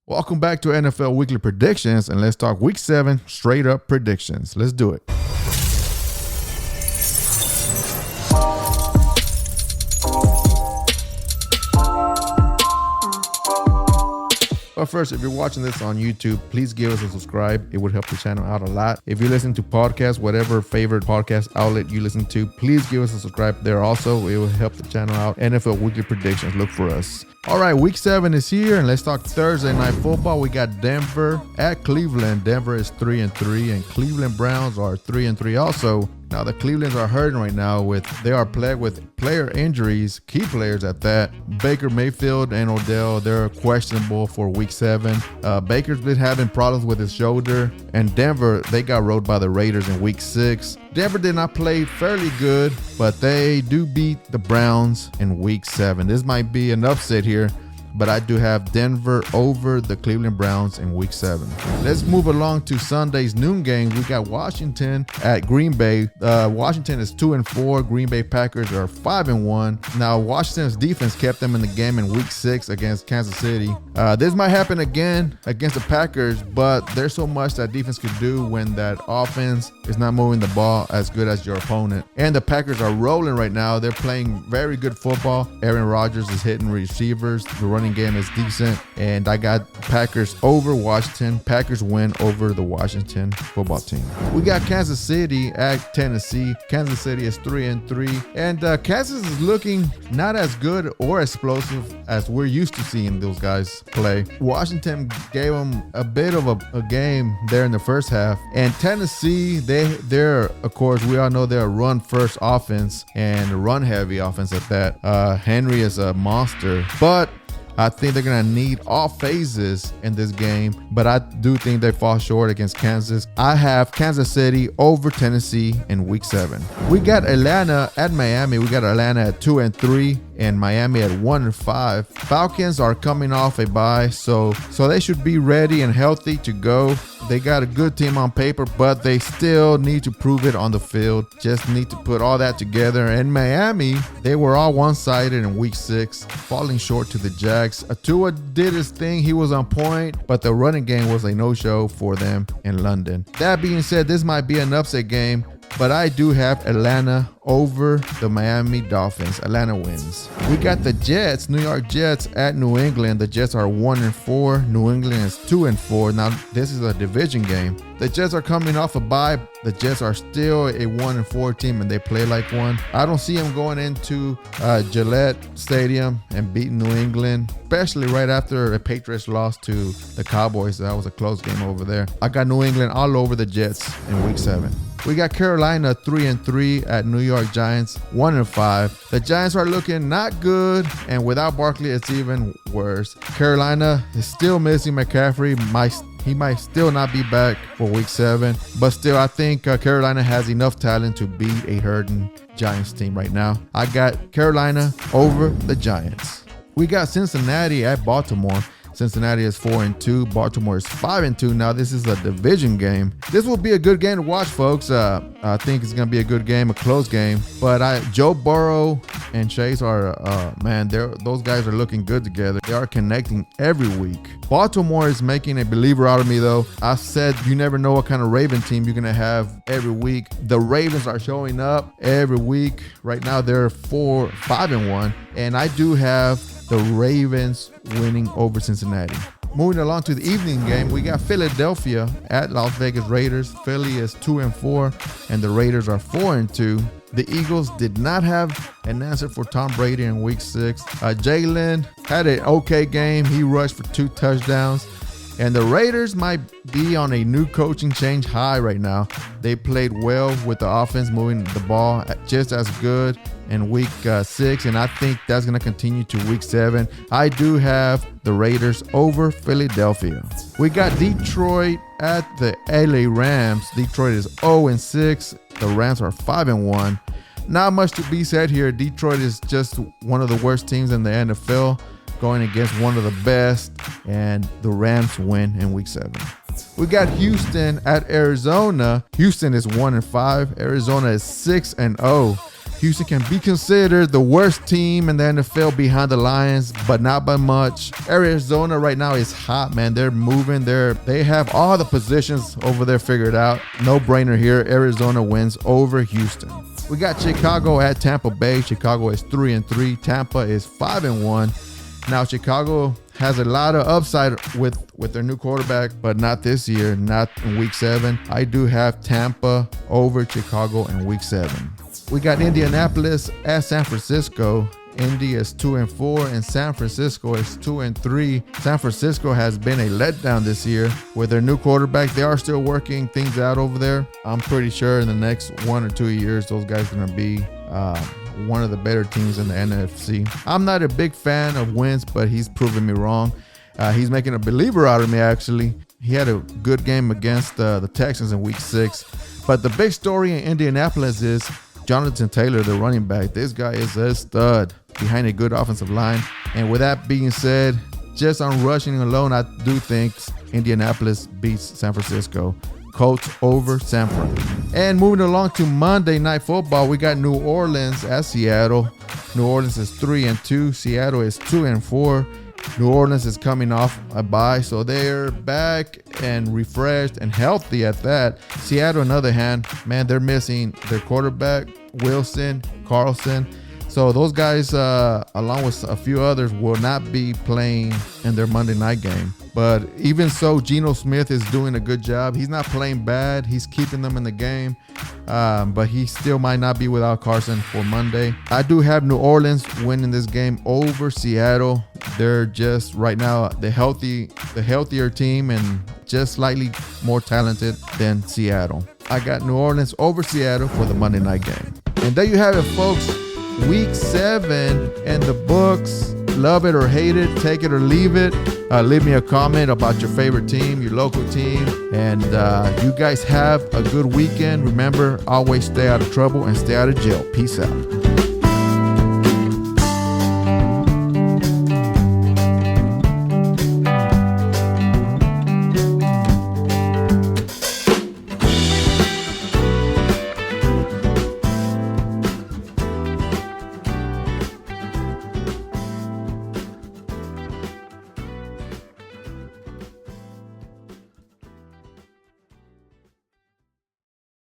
Welcome back to NFL Weekly Predictions, and let's talk Week 7 straight up predictions. Let's do it. But first, if you're watching this on YouTube, please give us a subscribe. It would help the channel out a lot. If you listen to podcasts, whatever favorite podcast outlet you listen to, please give us a subscribe there also. It will help the channel out. NFL Weekly Predictions, look for us. All right, Week 7 is here, and let's talk Thursday Night Football. We got Denver at Cleveland. Denver is 3-3, and Cleveland Browns are 3-3 also. Now, the Clevelands are hurting right now. They are plagued with player injuries, key players at that. Baker Mayfield and Odell, they're questionable for Week 7. Baker's been having problems with his shoulder. And Denver, they got rolled by the Raiders in Week 6. Denver did not play fairly good, but they do beat the Browns in Week 7. This might be an upset here, but I do have Denver over the Cleveland Browns in Week 7. Let's move along to Sunday's noon game. We got Washington at Green Bay. Washington is 2-4. Green Bay Packers are 5-1. Now, Washington's defense kept them in the game in Week 6 against Kansas City. This might happen again against the Packers, but there's so much that defense could do when that offense is not moving the ball as good as your opponent. And the Packers are rolling right now. They're playing very good football. Aaron Rodgers is hitting receivers. The running game is decent, and I got Packers over Washington. Packers win over the Washington football team. We got Kansas City at Tennessee. Kansas City is 3-3, and Kansas is looking not as good or explosive as we're used to seeing those guys play. Washington gave them a bit of a game there in the first half, and Tennessee, they're of course, we all know they're a run first offense and a run heavy offense at that. Henry is a monster, but I think they're going to need all phases in this game, but I do think they fall short against Kansas. I have Kansas City over Tennessee in Week 7. We got Atlanta at Miami. We got Atlanta at 2-3 and Miami at 1-5. Falcons are coming off a bye, so they should be ready and healthy to go. They got a good team on paper, but they still need to prove it on the field. Just need to put all that together. And Miami, they were all one-sided in Week 6, falling short to the Jags. Tua did his thing. He was on point, but the running game was a no-show for them in London. That being said, this might be an upset game, but I do have Atlanta over the Miami Dolphins. Atlanta wins. We got the Jets, New York Jets at New England. The Jets are 1-4. New England is 2-4. Now, this is a division game. The Jets are coming off a bye. The Jets are still a 1-4 team, and they play like one. I don't see them going into Gillette Stadium and beating New England, especially right after a Patriots lost to the Cowboys. That was a close game over there. I got New England all over the Jets in Week 7. We got Carolina 3-3 at New York Giants 1-5. The Giants are looking not good, and without Barkley, it's even worse. Carolina is still missing McCaffrey. He might still not be back for Week 7, but still, I think Carolina has enough talent to beat a hurting Giants team right now. I got Carolina over the Giants. We got Cincinnati at Baltimore. Cincinnati is 4-2. Baltimore is 5-2. Now, this is a division game. This will be a good game to watch, folks. I think it's going to be a good game, a close game. But Joe Burrow and Chase are, those guys are looking good together. They are connecting every week. Baltimore is making a believer out of me, though. I said you never know what kind of Raven team you're going to have every week. The Ravens are showing up every week. Right now, they're 5-1. And I do have the Ravens winning over Cincinnati. Moving along to the evening game, we got Philadelphia at Las Vegas Raiders. Philly is 2-4, and the Raiders are 4-2. The Eagles did not have an answer for Tom Brady in Week 6. Jalen had an okay game. He rushed for 2 touchdowns. And the Raiders might be on a new coaching change high right now. They played well with the offense moving the ball just as good in Week 6, and I think that's going to continue to Week 7. I do have the Raiders over Philadelphia. We got Detroit at the LA Rams. Detroit is 0-6. The Rams are 5-1. Not much to be said here. Detroit is just one of the worst teams in the NFL, going against one of the best, and the Rams win in Week 7. We got Houston at Arizona. Houston is 1-5. Arizona is 6-0. Houston can be considered the worst team in the NFL behind the Lions, but not by much. Arizona right now is hot, man. They're moving. They have all the positions over there figured out. No brainer here. Arizona wins over Houston. We got Chicago at Tampa Bay. Chicago is 3-3. Tampa is 5-1. Now Chicago has a lot of upside with their new quarterback, but not this year, not in week 7. I do have Tampa over Chicago in week 7. We got Indianapolis at San Francisco. Indy is 2-4 and San Francisco is 2-3. San Francisco has been a letdown this year with their new quarterback. They are still working things out over there. I'm pretty sure in the next 1 or 2 years, those guys are going to be one of the better teams in the NFC. I'm not a big fan of Wentz, but he's proven me wrong. He's making a believer out of me, actually. He had a good game against the Texans in week 6. But the big story in Indianapolis is Jonathan Taylor, the running back. This guy is a stud behind a good offensive line. And with that being said, just on rushing alone, I do think Indianapolis beats San Francisco. Colts over San Fran. And moving along to Monday Night Football, we got New Orleans at Seattle. New Orleans is 3-2. Seattle is 2-4. New Orleans is coming off a bye, so they're back and refreshed and healthy at that. Seattle, on the other hand, man, they're missing their quarterback, Wilson, Carlson. So those guys, along with a few others, will not be playing in their Monday night game. But even so, Geno Smith is doing a good job. He's not playing bad. He's keeping them in the game. But he still might not be without Carson for Monday. I do have New Orleans winning this game over Seattle. They're just right now the healthier team and just slightly more talented than Seattle. I got New Orleans over Seattle for the Monday night game. And there you have it, folks. Week 7 in the books. Love it or hate it, take it or leave it. Leave me a comment about your favorite team, your local team. And you guys have a good weekend. Remember, always stay out of trouble and stay out of jail. Peace out.